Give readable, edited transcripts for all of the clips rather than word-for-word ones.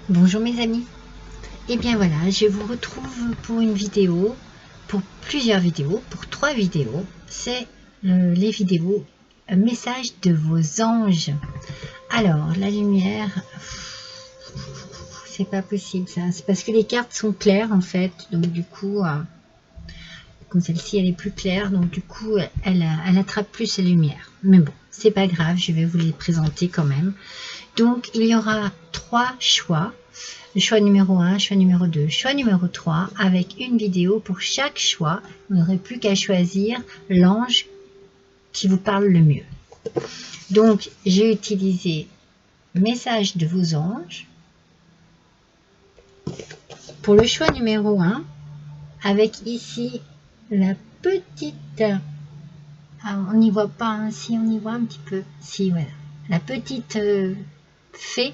Bonjour mes amis, et bien voilà, je vous retrouve pour une vidéo, pour plusieurs vidéos, pour 3 vidéos. C'est les vidéos messages de vos anges. Alors la lumière, c'est pas possible ça, c'est parce que les cartes sont claires en fait, donc du coup comme celle-ci elle est plus claire, donc du coup elle attrape plus la lumière, mais bon c'est pas grave, je vais vous les présenter quand même. Donc il y aura 3 choix, le choix numéro 1, choix numéro 2, choix numéro 3, avec une vidéo pour chaque choix. Vous n'aurez plus qu'à choisir l'ange qui vous parle le mieux. Donc j'ai utilisé message de vos anges pour le choix numéro 1, avec ici la petite, on n'y voit pas, hein, si on y voit un petit peu, si voilà, la petite fée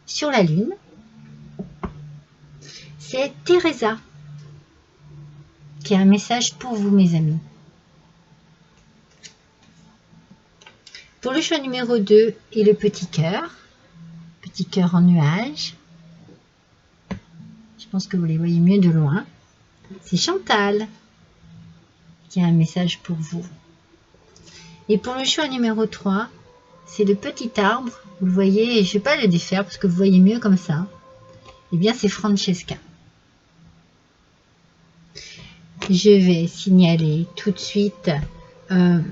sur la lune, c'est Teresa qui a un message pour vous mes amis. Pour le choix numéro 2 et le petit cœur en nuage, je pense que vous les voyez mieux de loin, c'est Chantal qui a un message pour vous. Et pour le choix numéro 3, c'est le petit arbre, vous le voyez, je ne vais pas le défaire parce que vous voyez mieux comme ça, et bien c'est Francesca. Je vais signaler tout de suite non,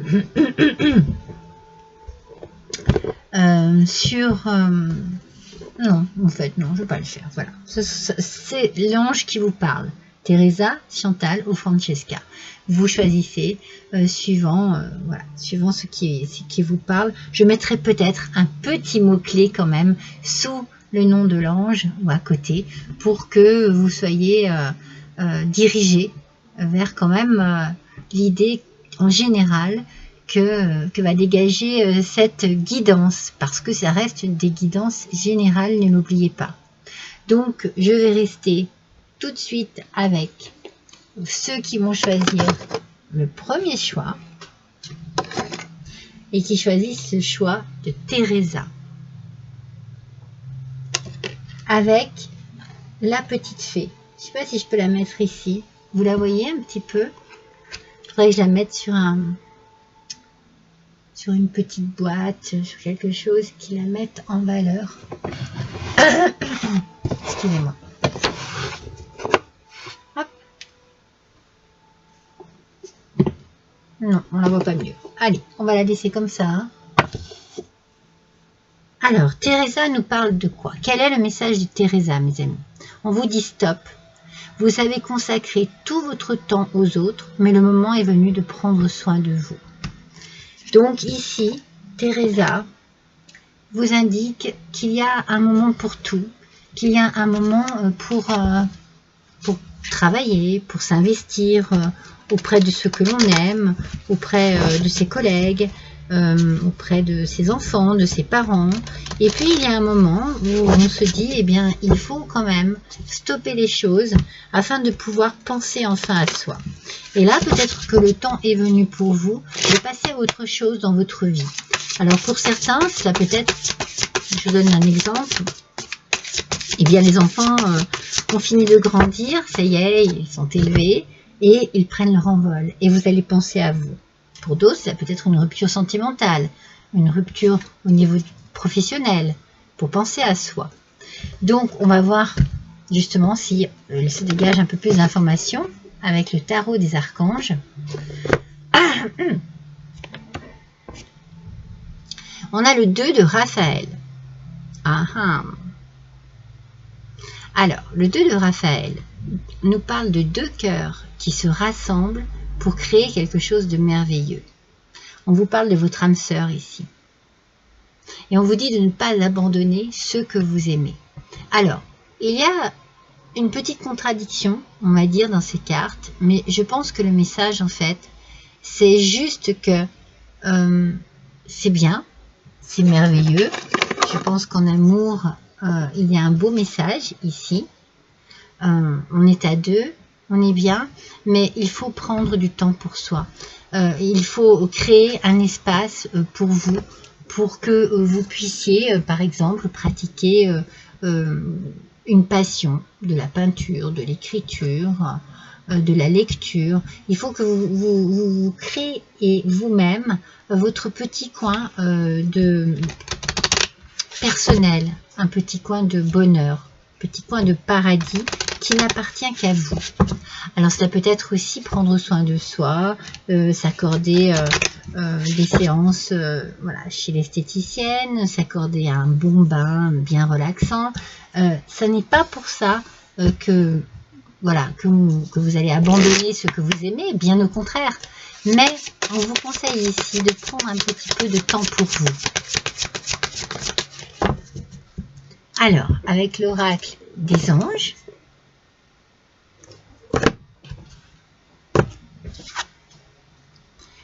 en fait, non, je ne vais pas le faire. Voilà, c'est l'ange qui vous parle. Teresa, Chantal ou Francesca. Vous choisissez suivant ce qui vous parle. Je mettrai peut-être un petit mot-clé quand même sous le nom de l'ange ou à côté pour que vous soyez dirigé vers quand même l'idée en général que va dégager cette guidance, parce que ça reste des guidances générales, ne l'oubliez pas. Donc je vais rester tout de suite avec ceux qui vont choisir le premier choix et qui choisissent le choix de Teresa avec la petite fée. Je ne sais pas si je peux la mettre ici, vous la voyez un petit peu. Il faudrait que je la mette sur une petite boîte, sur quelque chose qui la mette en valeur. Excusez-moi. Hop. Non, on la voit pas mieux. Allez, on va la laisser comme ça. Alors, Teresa nous parle de quoi? Quel est le message de Teresa, mes amis? On vous dit stop. Vous savez consacrer tout votre temps aux autres, mais le moment est venu de prendre soin de vous. Donc ici, Teresa vous indique qu'il y a un moment pour tout, qu'il y a un moment pour travailler, pour s'investir auprès de ceux que l'on aime, auprès de ses collègues, auprès de ses enfants, de ses parents. Et puis il y a un moment où on se dit, eh bien, il faut quand même stopper les choses afin de pouvoir penser enfin à soi. Et là, peut-être que le temps est venu pour vous de passer à autre chose dans votre vie. Alors pour certains, ça peut être, je vous donne un exemple, eh bien les enfants ont fini de grandir, ça y est, ils sont élevés et ils prennent leur envol. Et vous allez penser à vous. Pour d'autres, ça peut être une rupture sentimentale, une rupture au niveau professionnel, pour penser à soi. Donc, on va voir justement si il se dégage un peu plus d'informations avec le tarot des archanges. On a le 2 de Raphaël. Alors, le 2 de Raphaël nous parle de 2 cœurs qui se rassemblent pour créer quelque chose de merveilleux. On vous parle de votre âme sœur ici. Et on vous dit de ne pas abandonner ceux que vous aimez. Alors, il y a une petite contradiction, on va dire, dans ces cartes, mais je pense que le message, en fait, c'est juste que c'est bien, c'est merveilleux. Je pense qu'en amour, il y a un beau message ici. On est à 2, on est bien, mais il faut prendre du temps pour soi. Il faut créer un espace pour vous pour que vous puissiez, par exemple, pratiquer une passion, de la peinture, de l'écriture, de la lecture. Il faut que vous créez vous-même votre petit coin de personnel, un petit coin de bonheur, petit coin de paradis qui n'appartient qu'à vous. Alors cela peut être aussi prendre soin de soi, s'accorder des séances voilà, chez l'esthéticienne, s'accorder un bon bain bien relaxant. Ça n'est pas pour ça que voilà, que vous allez abandonner ce que vous aimez, bien au contraire. Mais on vous conseille ici de prendre un petit peu de temps pour vous. Alors, avec l'oracle des anges,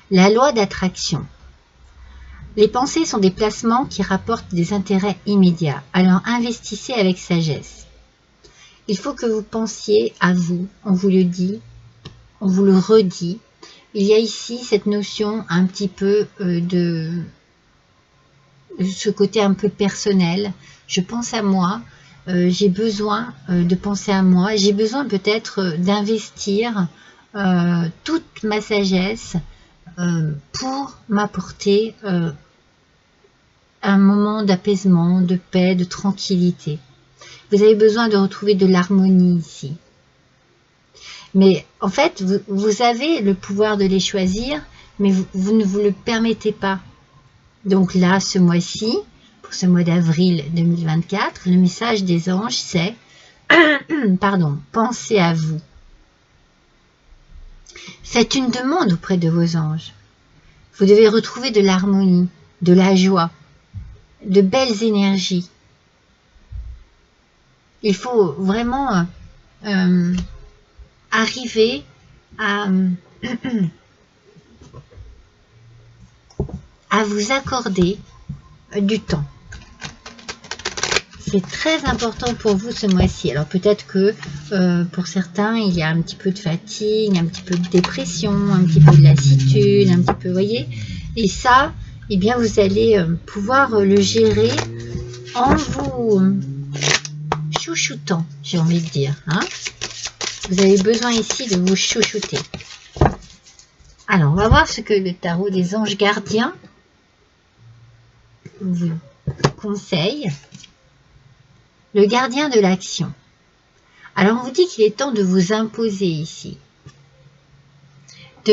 la loi d'attraction. Les pensées sont des placements qui rapportent des intérêts immédiats. Alors, investissez avec sagesse. Il faut que vous pensiez à vous, on vous le dit, on vous le redit. Il y a ici cette notion un petit peu de ce côté un peu personnel. Je pense à moi, j'ai besoin de penser à moi, j'ai besoin peut-être d'investir toute ma sagesse pour m'apporter un moment d'apaisement, de paix, de tranquillité. Vous avez besoin de retrouver de l'harmonie ici. Mais en fait, vous avez le pouvoir de les choisir, mais vous ne vous le permettez pas. Donc là, ce mois-ci, pour ce mois d'avril 2024, le message des anges, c'est pardon, pensez à vous. Faites une demande auprès de vos anges. Vous devez retrouver de l'harmonie, de la joie, de belles énergies. Il faut vraiment arriver à vous accorder du temps. C'est très important pour vous ce mois-ci. Alors peut-être que pour certains, il y a un petit peu de fatigue, un petit peu de dépression, un petit peu de lassitude, un petit peu, vous voyez. Et ça, eh bien, vous allez pouvoir le gérer en vous chouchoutant, j'ai envie de dire. Hein. Vous avez besoin ici de vous chouchouter. Alors, on va voir ce que le tarot des anges gardiens vous conseille. Le gardien de l'action. Alors, on vous dit qu'il est temps de vous imposer ici. De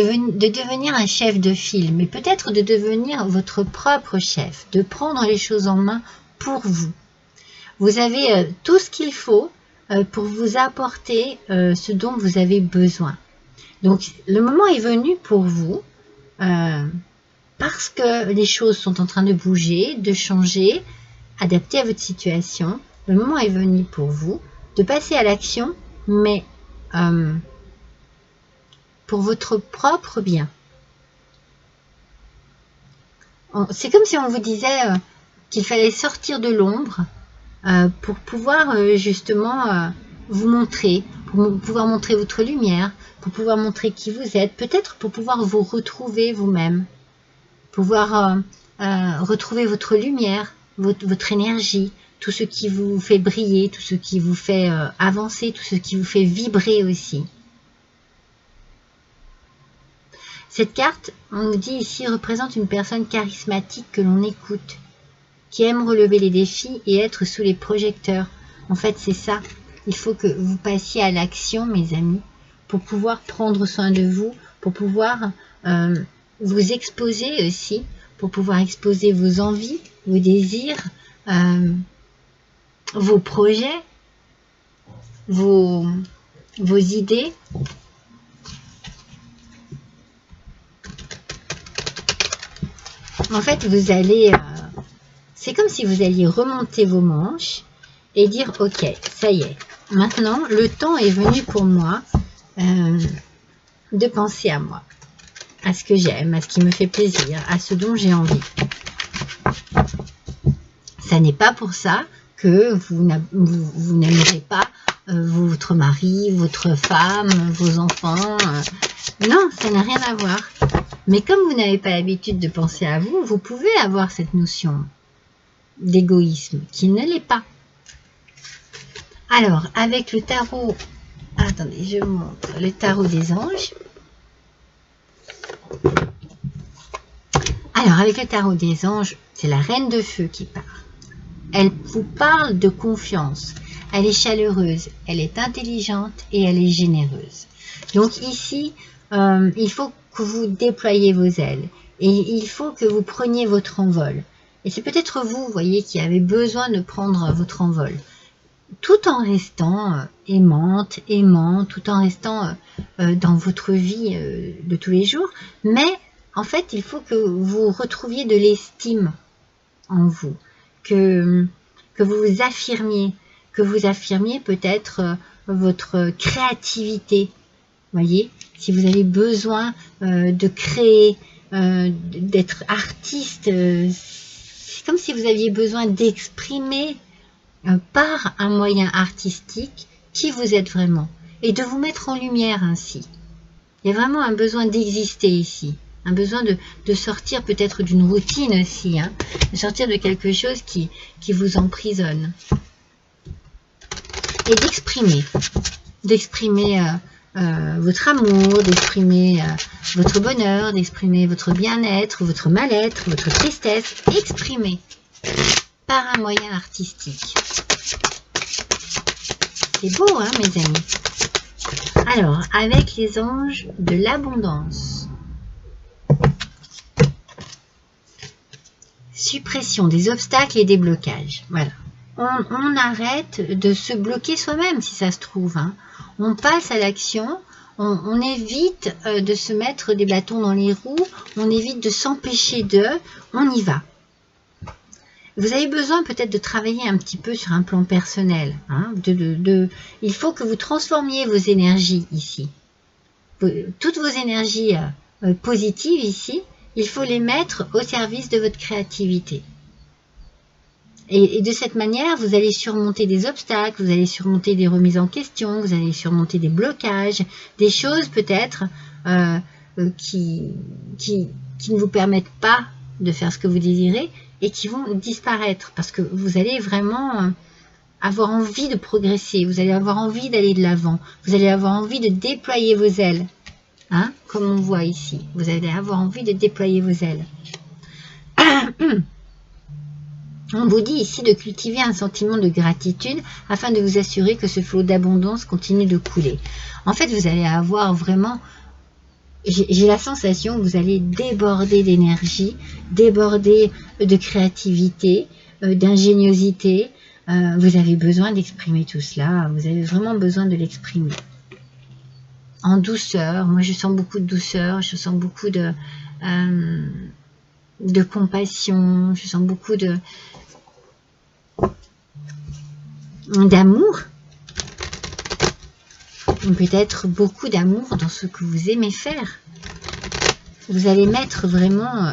devenir un chef de file, mais peut-être de devenir votre propre chef, de prendre les choses en main pour vous. Vous avez tout ce qu'il faut pour vous apporter ce dont vous avez besoin. Donc, le moment est venu pour vous, parce que les choses sont en train de bouger, de changer, adapter à votre situation. Le moment est venu pour vous de passer à l'action, mais pour votre propre bien. C'est comme si on vous disait qu'il fallait sortir de l'ombre pour pouvoir justement vous montrer, pour pouvoir montrer votre lumière, pour pouvoir montrer qui vous êtes, peut-être pour pouvoir vous retrouver vous-même, pouvoir retrouver votre lumière, votre énergie, tout ce qui vous fait briller, tout ce qui vous fait avancer, tout ce qui vous fait vibrer aussi. Cette carte, on nous dit ici, représente une personne charismatique que l'on écoute, qui aime relever les défis et être sous les projecteurs. En fait, c'est ça. Il faut que vous passiez à l'action, mes amis, pour pouvoir prendre soin de vous, pour pouvoir vous exposer aussi, pour pouvoir exposer vos envies, vos désirs, vos projets, vos idées. En fait, vous allez... c'est comme si vous alliez remonter vos manches et dire, ok, ça y est, maintenant, le temps est venu pour moi de penser à moi, à ce que j'aime, à ce qui me fait plaisir, à ce dont j'ai envie. Ça n'est pas pour ça que vous n'aimerez pas votre mari, votre femme, vos enfants. Non, ça n'a rien à voir. Mais comme vous n'avez pas l'habitude de penser à vous, vous pouvez avoir cette notion d'égoïsme qui ne l'est pas. Alors, avec le tarot, attendez, je vous montre le tarot des anges. Alors, avec le tarot des anges, c'est la reine de feu qui parle. Elle vous parle de confiance. Elle est chaleureuse, elle est intelligente et elle est généreuse. Donc ici, il faut que vous déployiez vos ailes. Et il faut que vous preniez votre envol. Et c'est peut-être vous, voyez, qui avez besoin de prendre votre envol. Tout en restant aimante, aimant, tout en restant dans votre vie de tous les jours. Mais en fait, il faut que vous retrouviez de l'estime en vous. Que vous vous affirmiez. Que vous affirmiez peut-être votre créativité. Voyez, si vous avez besoin de créer, d'être artiste, c'est comme si vous aviez besoin d'exprimer par un moyen artistique qui vous êtes vraiment et de vous mettre en lumière ainsi. Il y a vraiment un besoin d'exister ici, un besoin de sortir peut-être d'une routine aussi, hein, de sortir de quelque chose qui vous emprisonne et d'exprimer votre amour, d'exprimer votre bonheur, d'exprimer votre bien-être, votre mal-être, votre tristesse, exprimer par un moyen artistique. C'est beau, hein, mes amis. Alors, avec les anges de l'abondance. Suppression des obstacles et des blocages. Voilà. On arrête de se bloquer soi-même, si ça se trouve. Hein. On passe à l'action. On évite de se mettre des bâtons dans les roues. On évite de s'empêcher de. On y va. Vous avez besoin peut-être de travailler un petit peu sur un plan personnel. Hein, il faut que vous transformiez vos énergies ici. Toutes vos énergies positives ici, il faut les mettre au service de votre créativité. Et de cette manière, vous allez surmonter des obstacles, vous allez surmonter des remises en question, vous allez surmonter des blocages, des choses peut-être qui ne vous permettent pas de faire ce que vous désirez et qui vont disparaître parce que vous allez vraiment avoir envie de progresser, vous allez avoir envie d'aller de l'avant, vous allez avoir envie de déployer vos ailes, hein, comme on voit ici. Vous allez avoir envie de déployer vos ailes. On vous dit ici de cultiver un sentiment de gratitude afin de vous assurer que ce flot d'abondance continue de couler. En fait, vous allez avoir vraiment, j'ai la sensation que vous allez déborder d'énergie, déborder de créativité, d'ingéniosité. Vous avez besoin d'exprimer tout cela, vous avez vraiment besoin de l'exprimer. En douceur, moi je sens beaucoup de douceur, je sens beaucoup de compassion, je sens beaucoup d'amour, peut-être beaucoup d'amour dans ce que vous aimez faire. Vous allez mettre vraiment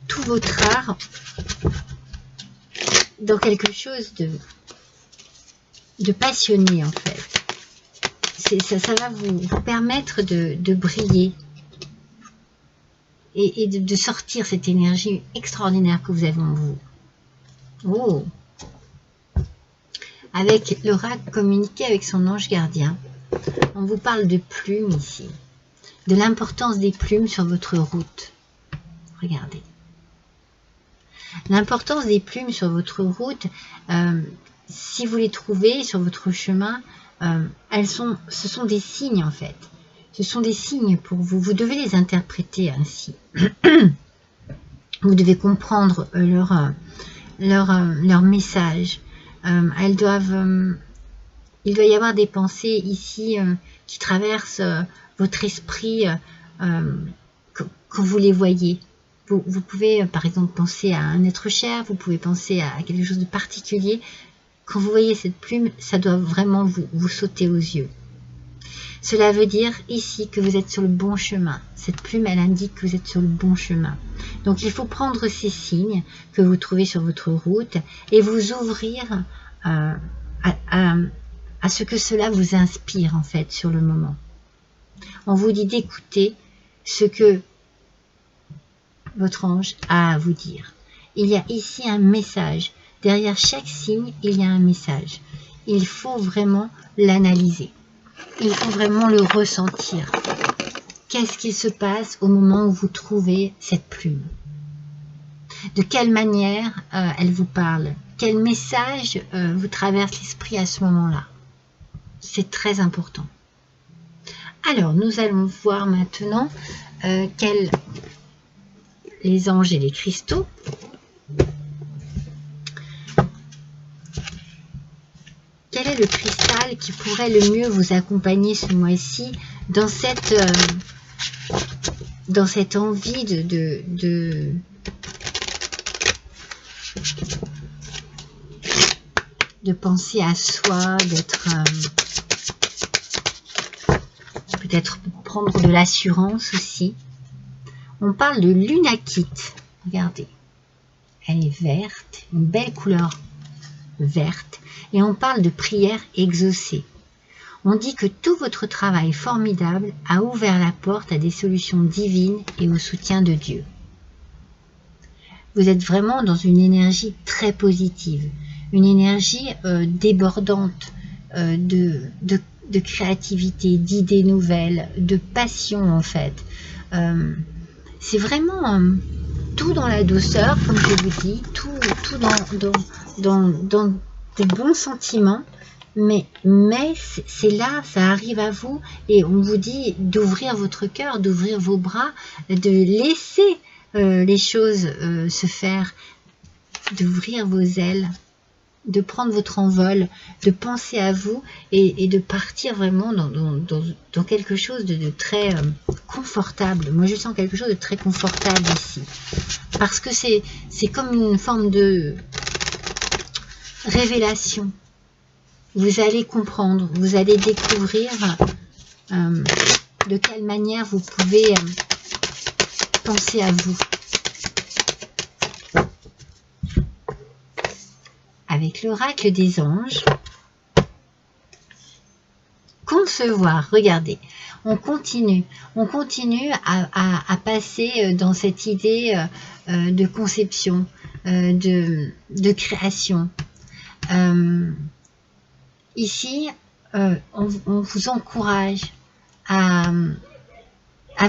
tout votre art dans quelque chose de passionné en fait. Ça va vous permettre de briller et de sortir cette énergie extraordinaire que vous avez en vous. Oh! Avec l'oracle communiqué avec son ange gardien, on vous parle de plumes ici, de l'importance des plumes sur votre route. Regardez. L'importance des plumes sur votre route, si vous les trouvez sur votre chemin, ce sont des signes en fait. Ce sont des signes pour vous. Vous devez les interpréter ainsi. Vous devez comprendre leur message. Il doit y avoir des pensées ici qui traversent votre esprit quand vous les voyez. Vous pouvez par exemple penser à un être cher, vous pouvez penser à quelque chose de particulier. Quand vous voyez cette plume, ça doit vraiment vous sauter aux yeux. Cela veut dire ici que vous êtes sur le bon chemin. Cette plume, elle indique que vous êtes sur le bon chemin. Donc il faut prendre ces signes que vous trouvez sur votre route et vous ouvrir à ce que cela vous inspire en fait sur le moment. On vous dit d'écouter ce que votre ange a à vous dire. Il y a ici un message. Derrière chaque signe, il y a un message. Il faut vraiment l'analyser. Il faut vraiment le ressentir. Qu'est-ce qui se passe au moment où vous trouvez cette plume? De quelle manière elle vous parle? Quel message vous traverse l'esprit à ce moment-là? C'est très important. Alors, nous allons voir maintenant les anges et les cristaux. Quel est le cristal qui pourrait le mieux vous accompagner ce mois-ci dans cette envie de penser à soi, d'être peut-être prendre de l'assurance aussi. On parle de lunakite. Regardez, elle est verte, une belle couleur verte, et on parle de prière exaucée. On dit que tout votre travail formidable a ouvert la porte à des solutions divines et au soutien de Dieu. Vous êtes vraiment dans une énergie très positive, une énergie débordante de créativité, d'idées nouvelles, de passion en fait. C'est vraiment tout dans la douceur, comme je vous dis, tout dans de bons sentiments, mais c'est là, ça arrive à vous, et on vous dit d'ouvrir votre cœur, d'ouvrir vos bras, de laisser les choses se faire, d'ouvrir vos ailes, de prendre votre envol, de penser à vous et de partir vraiment dans quelque chose de très confortable. Moi, je sens quelque chose de très confortable ici. Parce que c'est comme une forme de révélation. Vous allez comprendre, vous allez découvrir de quelle manière vous pouvez penser à vous. Avec l'oracle des anges, concevoir, regardez, on continue à passer dans cette idée de conception, de création. Ici, on vous encourage à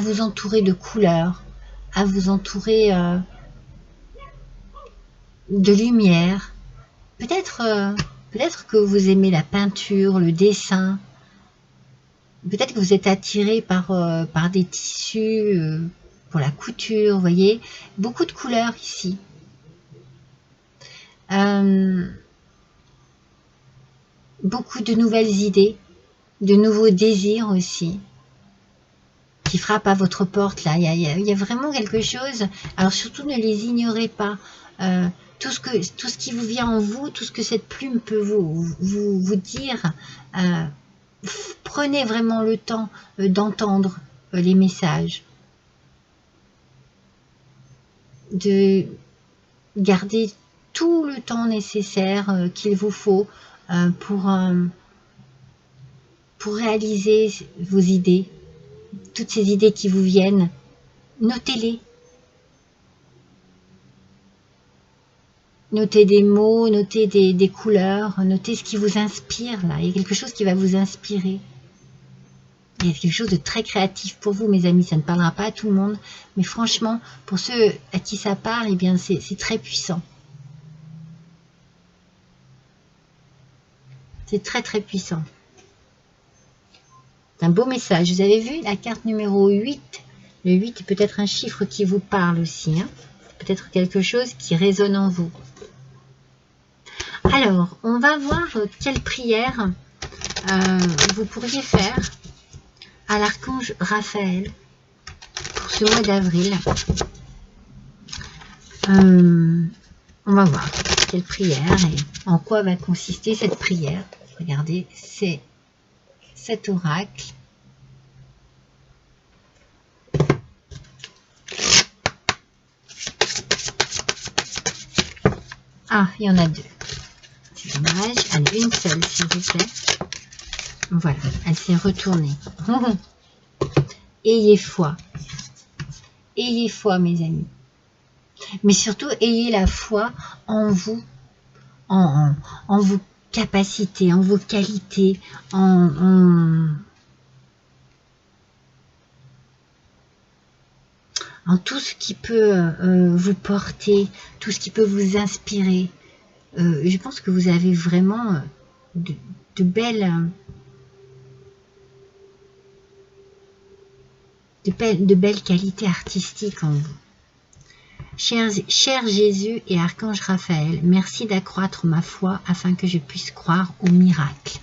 vous entourer de couleurs, à vous entourer de lumière. Peut-être que vous aimez la peinture, le dessin. Peut-être que vous êtes attiré par des tissus, pour la couture, vous voyez. Beaucoup de couleurs ici. Beaucoup de nouvelles idées, de nouveaux désirs aussi, qui frappent à votre porte là. Il y a vraiment quelque chose. Alors surtout ne les ignorez pas. Tout ce qui vous vient en vous, tout ce que cette plume peut vous dire, prenez vraiment le temps d'entendre les messages, de garder tout le temps nécessaire qu'il vous faut pour réaliser vos idées, toutes ces idées qui vous viennent, notez-les. Notez des mots, notez des couleurs, notez ce qui vous inspire là. Il y a quelque chose qui va vous inspirer. Il y a quelque chose de très créatif pour vous, mes amis. Ça ne parlera pas à tout le monde, mais franchement, pour ceux à qui ça parle, eh bien, c'est très puissant. C'est très très puissant. C'est un beau message. Vous avez vu la carte numéro 8. Le 8 est peut-être un chiffre qui vous parle aussi. Hein. Peut-être quelque chose qui résonne en vous. Alors, on va voir quelle prière vous pourriez faire à l'archange Raphaël pour ce mois d'avril. On va voir quelle prière et en quoi va consister cette prière. Regardez, c'est cet oracle. Ah, il y en a deux. C'est dommage. Allez, une seule, s'il vous plaît. Voilà, elle s'est retournée. Ayez foi. Ayez foi, mes amis. Mais surtout, ayez la foi en vous, en vos capacités, en vos qualités, en tout ce qui peut vous porter, tout ce qui peut vous inspirer. Je pense que vous avez vraiment de belles qualités artistiques en vous. Cher Jésus et Archange Raphaël, merci d'accroître ma foi afin que je puisse croire au miracle.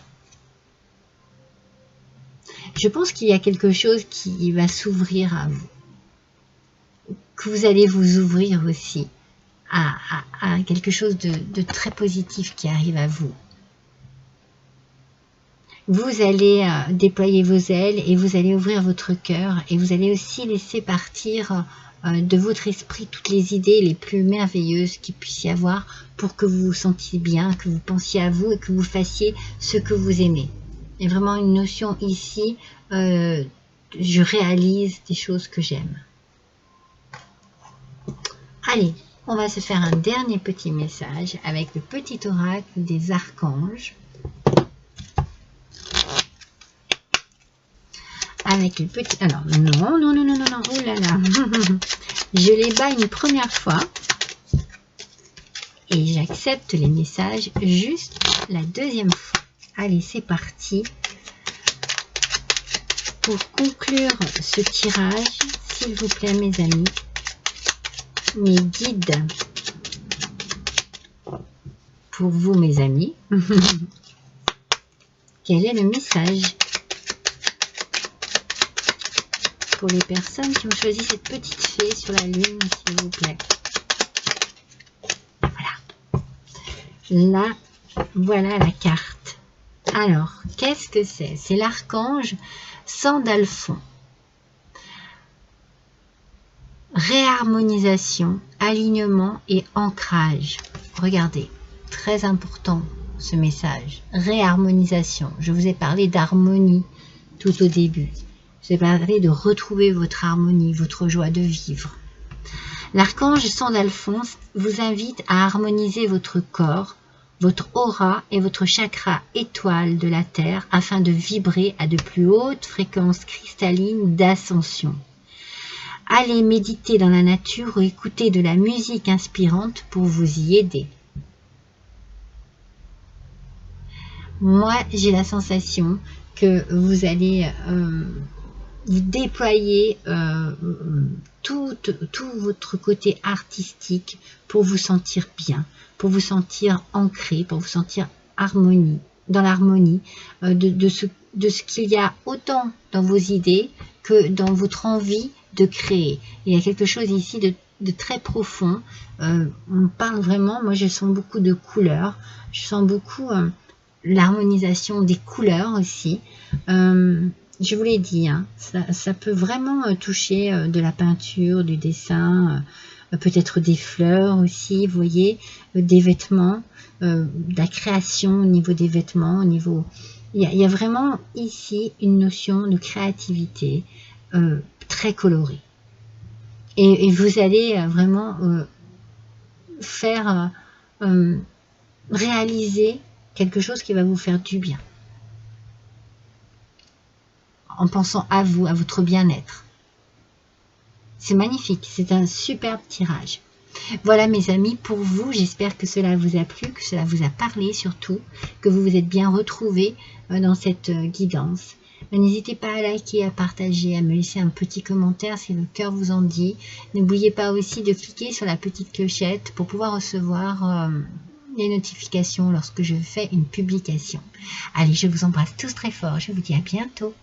Je pense qu'il y a quelque chose qui va s'ouvrir à vous, que vous allez vous ouvrir aussi à quelque chose de très positif qui arrive à vous. Vous allez déployer vos ailes et vous allez ouvrir votre cœur et vous allez aussi laisser partir de votre esprit toutes les idées les plus merveilleuses qu'il puisse y avoir pour que vous vous sentiez bien, que vous pensiez à vous et que vous fassiez ce que vous aimez. Il y a vraiment une notion ici, je réalise des choses que j'aime. Allez, on va se faire un dernier petit message avec le petit oracle des archanges. Avec le petit... Alors, non, oh là là. Je les bats une première fois. Et j'accepte les messages juste la deuxième fois. Allez, c'est parti. Pour conclure ce tirage, s'il vous plaît, mes amis, mes guides, pour vous, mes amis, quel est le message pour les personnes qui ont choisi cette petite fée sur la lune, s'il vous plaît? Voilà. Là, voilà la carte. Alors, qu'est-ce que c'est? C'est l'archange Sandalphon. Réharmonisation, alignement et ancrage. Regardez, très important ce message. Réharmonisation. Je vous ai parlé d'harmonie tout au début. Je vous ai parlé de retrouver votre harmonie, votre joie de vivre. L'archange Sandalphon vous invite à harmoniser votre corps, votre aura et votre chakra étoile de la Terre afin de vibrer à de plus hautes fréquences cristallines d'ascension. Allez méditer dans la nature ou écouter de la musique inspirante pour vous y aider. Moi, j'ai la sensation que vous allez vous déployer tout votre côté artistique pour vous sentir bien, pour vous sentir ancré, pour vous sentir dans l'harmonie de ce qu'il y a autant dans vos idées que dans votre envie de créer. Il y a quelque chose ici de très profond. On parle vraiment, moi je sens beaucoup de couleurs, je sens beaucoup l'harmonisation des couleurs aussi. Je vous l'ai dit, hein, ça peut vraiment toucher de la peinture, du dessin, peut-être des fleurs aussi, vous voyez, des vêtements, de la création au niveau des vêtements, au niveau... Il y a vraiment ici une notion de créativité très colorée. Et vous allez vraiment faire réaliser quelque chose qui va vous faire du bien. En pensant à vous, à votre bien-être. C'est magnifique, c'est un superbe tirage. Voilà mes amis, pour vous, j'espère que cela vous a plu, que cela vous a parlé surtout, que vous vous êtes bien retrouvés dans cette guidance. N'hésitez pas à liker, à partager, à me laisser un petit commentaire si le cœur vous en dit. N'oubliez pas aussi de cliquer sur la petite clochette pour pouvoir recevoir les notifications lorsque je fais une publication. Allez, je vous embrasse tous très fort, je vous dis à bientôt.